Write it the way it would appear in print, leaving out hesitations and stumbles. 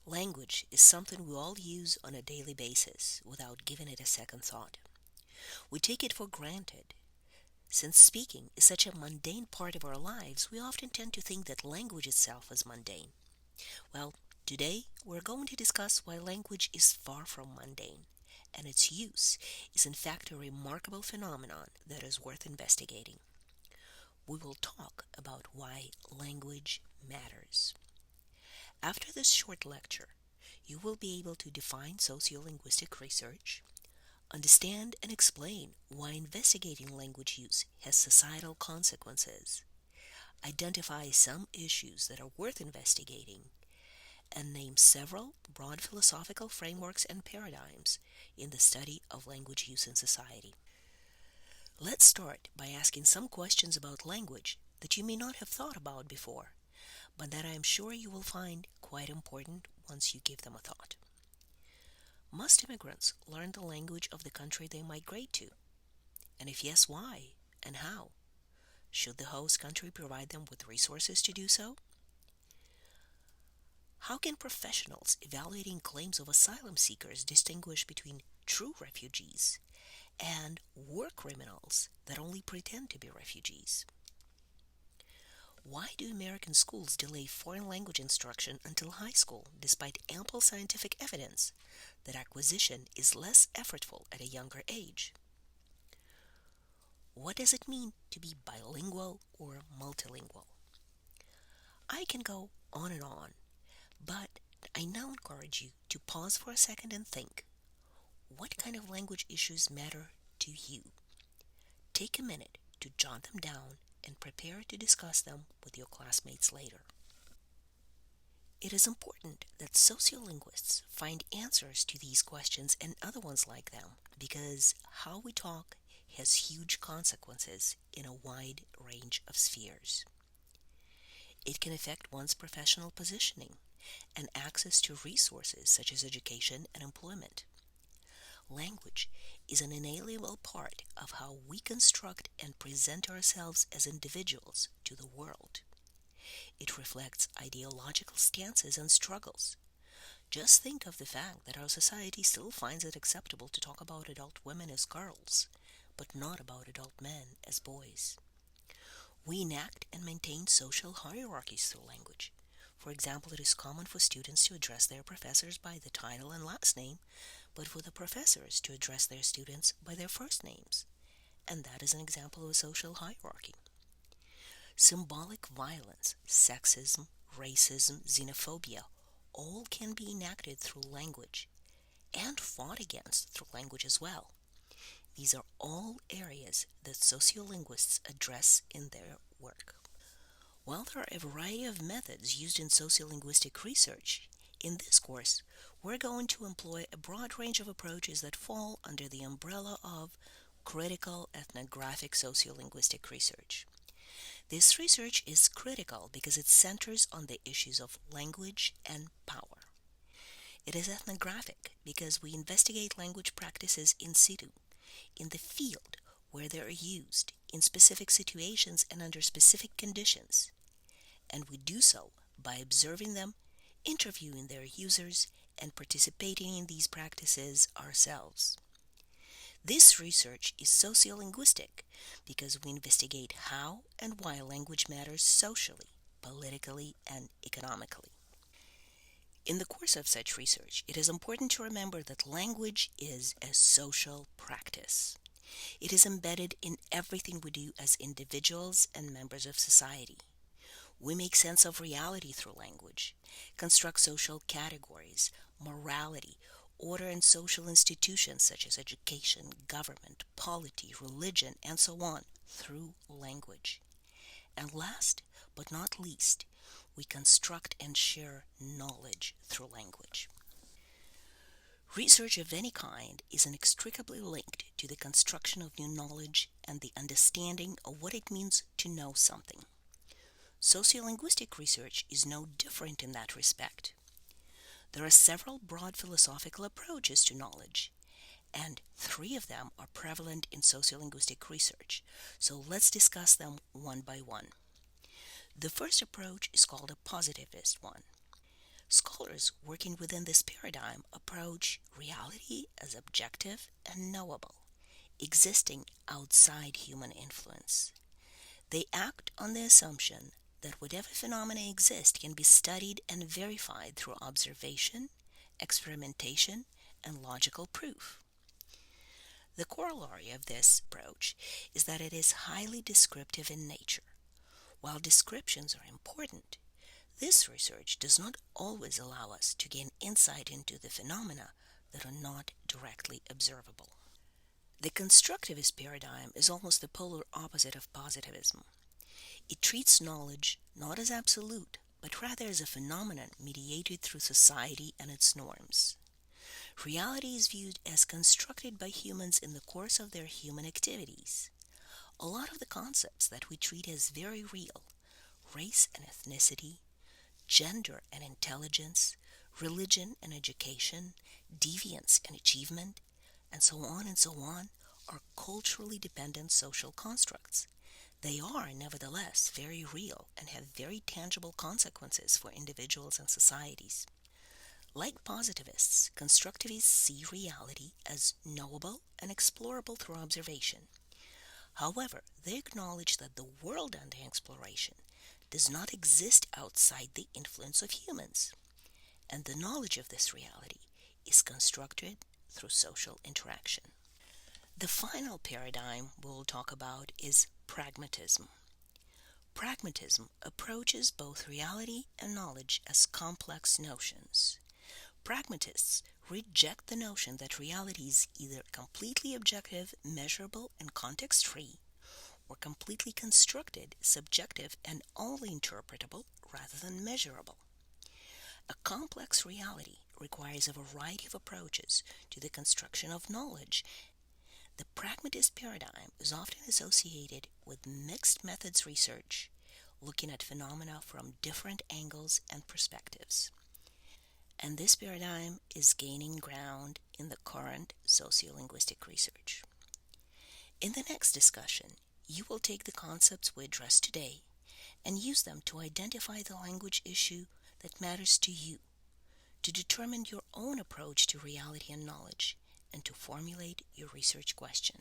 Language is something we all use on a daily basis without giving it a second thought. We take it for granted. Since speaking is such a mundane part of our lives, we often tend to think that language itself is mundane. Well, today we're going to discuss why language is far from mundane, and its use is in fact a remarkable phenomenon that is worth investigating. We will talk about why language matters. After this short lecture, you will be able to define sociolinguistic research, understand and explain why investigating language use has societal consequences, identify some issues that are worth investigating, and name several broad philosophical frameworks and paradigms in the study of language use in society. Let's start by asking some questions about language that you may not have thought about before, but that I am sure you will find quite important once you give them a thought. Must immigrants learn the language of the country they migrate to? And if yes, why and how? Should the host country provide them with resources to do so? How can professionals evaluating claims of asylum seekers distinguish between true refugees and war criminals that only pretend to be refugees? Why do American schools delay foreign language instruction until high school despite ample scientific evidence that acquisition is less effortful at a younger age? What does it mean to be bilingual or multilingual? I can go on and on, but I now encourage you to pause for a second and think, what kind of language issues matter to you? Take a minute to jot them down and prepare to discuss them with your classmates later. It is important that sociolinguists find answers to these questions and other ones like them because how we talk has huge consequences in a wide range of spheres. It can affect one's professional positioning and access to resources such as education and employment. Language is an inalienable part of how we construct and present ourselves as individuals to the world. It reflects ideological stances and struggles. Just think of the fact that our society still finds it acceptable to talk about adult women as girls, but not about adult men as boys. We enact and maintain social hierarchies through language. For example, it is common for students to address their professors by the title and last name, but for the professors to address their students by their first names. And that is an example of a social hierarchy. Symbolic violence, sexism, racism, xenophobia, all can be enacted through language and fought against through language as well. These are all areas that sociolinguists address in their work. While there are a variety of methods used in sociolinguistic research, in this course, we're going to employ a broad range of approaches that fall under the umbrella of critical ethnographic sociolinguistic research. This research is critical because it centers on the issues of language and power. It is ethnographic because we investigate language practices in situ, in the field where they are used, in specific situations and under specific conditions. And we do so by observing them, interviewing their users, and participating in these practices ourselves. This research is sociolinguistic because we investigate how and why language matters socially, politically, and economically. In the course of such research, it is important to remember that language is a social practice. It is embedded in everything we do as individuals and members of society. We make sense of reality through language, construct social categories, morality, order and social institutions such as education, government, polity, religion, and so on through language. And last but not least, we construct and share knowledge through language. Research of any kind is inextricably linked to the construction of new knowledge and the understanding of what it means to know something. Sociolinguistic research is no different in that respect. There are several broad philosophical approaches to knowledge, and 3 of them are prevalent in sociolinguistic research, so let's discuss them one by one. The first approach is called a positivist one. Scholars working within this paradigm approach reality as objective and knowable, existing outside human influence. They act on the assumption that whatever phenomena exist can be studied and verified through observation, experimentation, and logical proof. The corollary of this approach is that it is highly descriptive in nature. While descriptions are important, this research does not always allow us to gain insight into the phenomena that are not directly observable. The constructivist paradigm is almost the polar opposite of positivism. It treats knowledge not as absolute, but rather as a phenomenon mediated through society and its norms. Reality is viewed as constructed by humans in the course of their human activities. A lot of the concepts that we treat as very real, race and ethnicity, gender and intelligence, religion and education, deviance and achievement, and so on, are culturally dependent social constructs. They are, nevertheless, very real and have very tangible consequences for individuals and societies. Like positivists, constructivists see reality as knowable and explorable through observation. However, they acknowledge that the world under exploration does not exist outside the influence of humans, and the knowledge of this reality is constructed through social interaction. The final paradigm we'll talk about is pragmatism. Pragmatism approaches both reality and knowledge as complex notions. Pragmatists reject the notion that reality is either completely objective, measurable, and context-free, or completely constructed, subjective, and only interpretable rather than measurable. A complex reality requires a variety of approaches to the construction of knowledge. The pragmatist paradigm is often associated with mixed methods research, looking at phenomena from different angles and perspectives. And this paradigm is gaining ground in the current sociolinguistic research. In the next discussion, you will take the concepts we addressed today and use them to identify the language issue that matters to you, to determine your own approach to reality and knowledge, and to formulate your research question.